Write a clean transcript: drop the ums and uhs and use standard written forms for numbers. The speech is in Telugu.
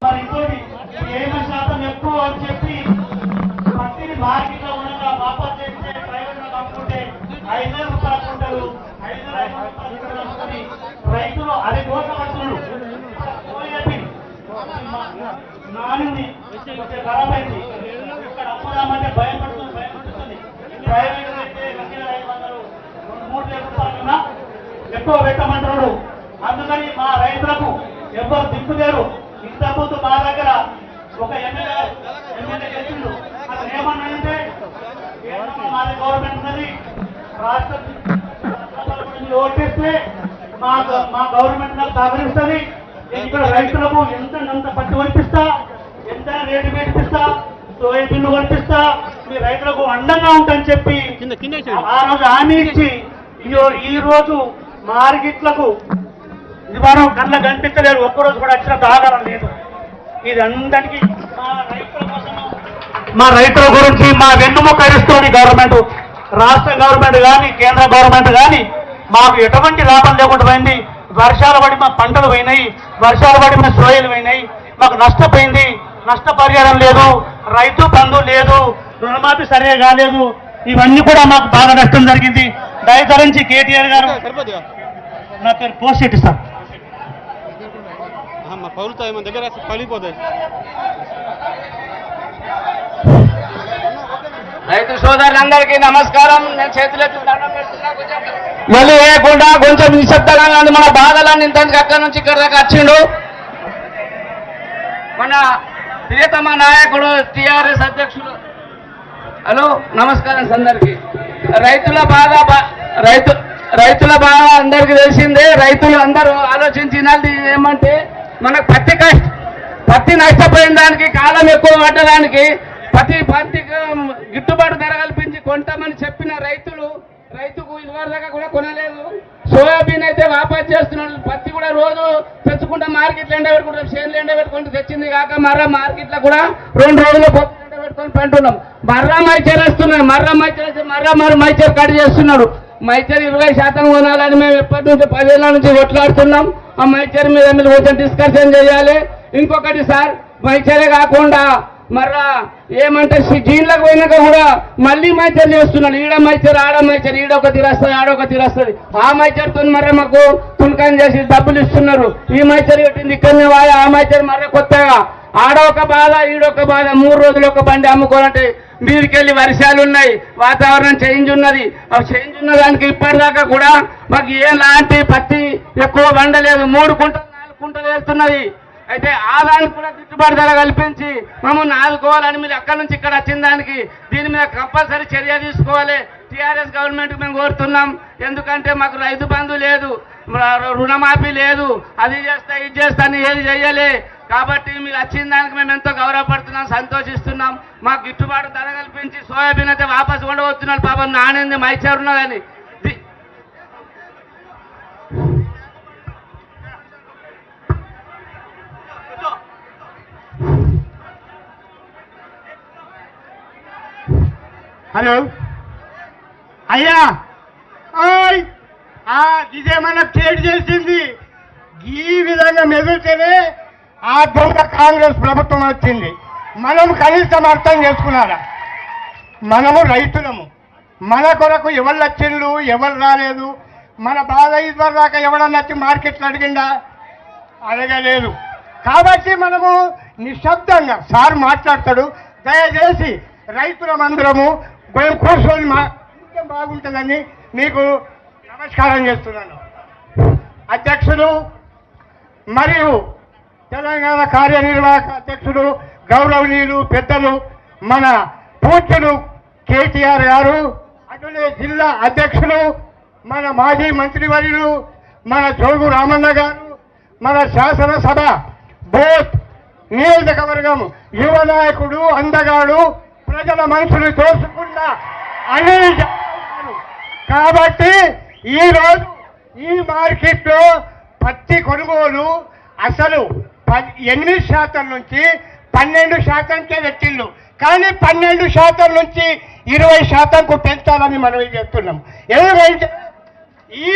మరి ఇంకోటి ఏమో శాతం ఎక్కువ అని చెప్పి పత్తిని మార్కెట్లో ఉండగా వాపస్ చేస్తే ప్రైవేట్ లో కమ్ముకుంటే 5,000 రూపాయల కుంటలు 5,000 రూపాయల కుంటలు వస్తుంది. రైతులు అది మోసపడుతున్నాడు. నాని ఖరాబ్ అయింది. ఇక్కడ అమ్ముదామంటే భయపడుతుంది. ప్రైవేట్ అయితే 2,500 3,000 రూపాయల కన్నా ఎక్కువ పెట్టమంటున్నాడు. అందుకని మా రైతులకు ఎవరు దిక్కులేరు. ఇంతకుముందు మా దగ్గర ఒక ఎమ్మెల్యే గెలిచిండు. అతను ఏమన్నాడంటే మాది గవర్నమెంట్ ఉన్నది, రాష్ట్ర ఓటేస్తే మా గవర్నమెంట్ నాకు సహకరిస్తుంది. ఇక్కడ రైతులకు ఎంత పట్టి కొనిపిస్తా, ఎంత రేటు పెట్టిస్తా, సోయాబీన్లు కొనిపిస్తా, మీ రైతులకు అండంగా ఉంటాయని చెప్పి ఆ రోజు హామీ ఇచ్చి ఈ రోజు మార్కెట్లకు ఇవాళ కళ్ళ కనిపించలేదు. ఒక్కరోజు కూడా వచ్చిన దాఖలం లేదు. ఇది అందరికీ మా రైతుల గురించి మా వెన్నుముక ఇస్తుంది గవర్నమెంట్, రాష్ట్ర గవర్నమెంట్ కానీ కేంద్ర గవర్నమెంట్ కానీ మాకు ఎటువంటి లాభం లేకుండా పోయింది. వర్షాలు పడి మా పంటలు పోయినాయి, వర్షాలు పడి మా సోయలు పోయినాయి, మాకు నష్టపోయింది. నష్టపరిహారం లేదు, రైతు బంధు లేదు, రుణమాఫీ సరిగా కాలేదు. ఇవన్నీ కూడా మాకు బాగా నష్టం జరిగింది. దయతరించి కేటీఆర్ గారు, నా పేరు పోస్టెట్టి సార్, మా పౌరులతో ఏమైనా దగ్గర పలిపోతాయి. రైతు సోదరులందరికీ నమస్కారం. నేను చేతులెత్తి దండం పెడుతున్నా. మళ్ళీ వేయకుండా కొంచెం నిశ్శబ్దంగా మన బాధలన్నీ ఇంతకు అక్కడి నుంచి ఇక్కడ దాకా వచ్చిండు. మన ప్రియతమ నాయకుడు టీఆర్ఎస్ అధ్యక్షుడు. హలో నమస్కారం అందరికీ. రైతుల బాధ అందరికీ తెలిసిందే. రైతులు అందరూ ఆలోచించినది ఏమంటే మనకు పత్తి నష్టపోయిన దానికి, కాలం ఎక్కువ పడ్డదానికి పత్తికి గిట్టుబాటు ధర కల్పించి కొంటామని చెప్పిన రైతుకు ఇదివరదాకా కూడా కొనలేదు. సోయాబీన్ అయితే వాపస్ చేస్తున్నాడు. పత్తి కూడా రోజు తెచ్చుకుంటే మార్కెట్లో ఎండబెట్టుకుంటాం, చేనులు ఎండబెట్టుకుంటూ తెచ్చింది కాక మర్రా మార్కెట్లో కూడా 2 రోజులు పొత్తు ఎండబెట్టుకొని పెంటున్నాం. మర్రా మైచర్ వేస్తున్నాడు. మైచర్ కట్ చేస్తున్నాడు. మైచర్ 20% కొనాలని మేము ఎప్పటి నుంచి 10 ఏళ్ళ నుంచి కొట్లాడుతున్నాం. ఆ మైచర్ మీద మీరు కొంచెం డిస్కషన్ చేయాలి. ఇంకొకటి సార్, మైచరే కాకుండా మర్రా ఏమంటే జీన్లకు పోయినాక కూడా మళ్ళీ మైచర్ చేస్తున్నాడు. ఈడ మైచర్ ఆడ మైచర్, ఈడొక తీరస్తుంది ఆడొక తీరస్తుంది. ఆ మైచర్తో మర్ర మాకు తునకం చేసి డబ్బులు ఇస్తున్నారు. ఈ మైచర్ పెట్టింది ఇక్కడనే వాయి, ఆ మైచర్ మర్ర కొత్తగా ఆడొక బాధ ఈడొక బాధ. 3 రోజులు ఒక బండి అమ్ముకోవాలంటే మీరికెళ్ళి వర్షాలు ఉన్నాయి, వాతావరణం చేంజ్ ఉన్నది. ఆ చేంజ్ ఉన్న దానికి ఇప్పటిదాకా కూడా మాకు ఏలాంటి పత్తి ఎక్కువ బండలేదు. 3 కుంటలు 4 కుంటలు వెళ్తున్నది. అయితే ఆ దానికి కూడా గిట్టుబాటు ధర కల్పించి మమ్మల్ని ఆదుకోవాలని మీరు అక్కడి నుంచి ఇక్కడ వచ్చిన దానికి దీని మీద కంపల్సరీ చర్య తీసుకోవాలి. టీఆర్ఎస్ గవర్నమెంట్కి మేము కోరుతున్నాం. ఎందుకంటే మాకు రైతు బంధు లేదు, రుణమాఫీ లేదు, అది చేస్తా ఇది చేస్తా అని ఏది చెయ్యలే. కాబట్టి మీరు వచ్చిన దానికి మేము ఎంతో గౌరవపడుతున్నాం, సంతోషిస్తున్నాం. మాకు గిట్టుబాటు ధర కల్పించి సోయాబీన్ అయితే వాపసు ఉండబోతున్నాడు. పాపం నానింది మైచర్ ఉన్నదని. హలో అయ్యా, ఇదేమన్నా ట్రేడ్ చేసింది. ఈ విధంగా మెదిలితేనే ఆ దొంగ కాంగ్రెస్ ప్రభుత్వం వచ్చింది. మనం కనీసం అర్థం చేసుకున్నారా? మనము రైతులము, మన కొరకు ఎవరు వచ్చిండ్రు ఎవరు రాలేదు. మన బాధ ఇదివరదాకా ఎవడన్నా వచ్చి మార్కెట్లో అడిగిందా? అడగలేదు. కాబట్టి మనము నిశ్శబ్దంగా సార్ మాట్లాడతాడు. దయచేసి రైతులమందరము కూర్చొని కొంచెం బాగుంటుందని మీకు నమస్కారం చేస్తున్నాను. అధ్యక్షులు మరియు తెలంగాణ కార్యనిర్వాహక అధ్యక్షుడు గౌరవనీయులు పెద్దలు మన పూజ్యులు కేటీఆర్ గారు, అటులే జిల్లా అధ్యక్షులు మన మాజీ మంత్రివర్యులు మన జోగు రామన్న గారు, మన శాసనసభ బోత్ నియోజకవర్గం యువ నాయకుడు అందగాడు ప్రజల మనసులు దోచుకున్న అనిల్ గారు. కాబట్టి ఈరోజు ఈ మార్కెట్లో పత్తి కొనుగోలు అసలు 8% నుంచి 12%కే పెట్టిళ్ళు, కానీ 12% నుంచి 20%కు పెంచాలని మనం చెప్తున్నాం. ఎందుకంటే ఈ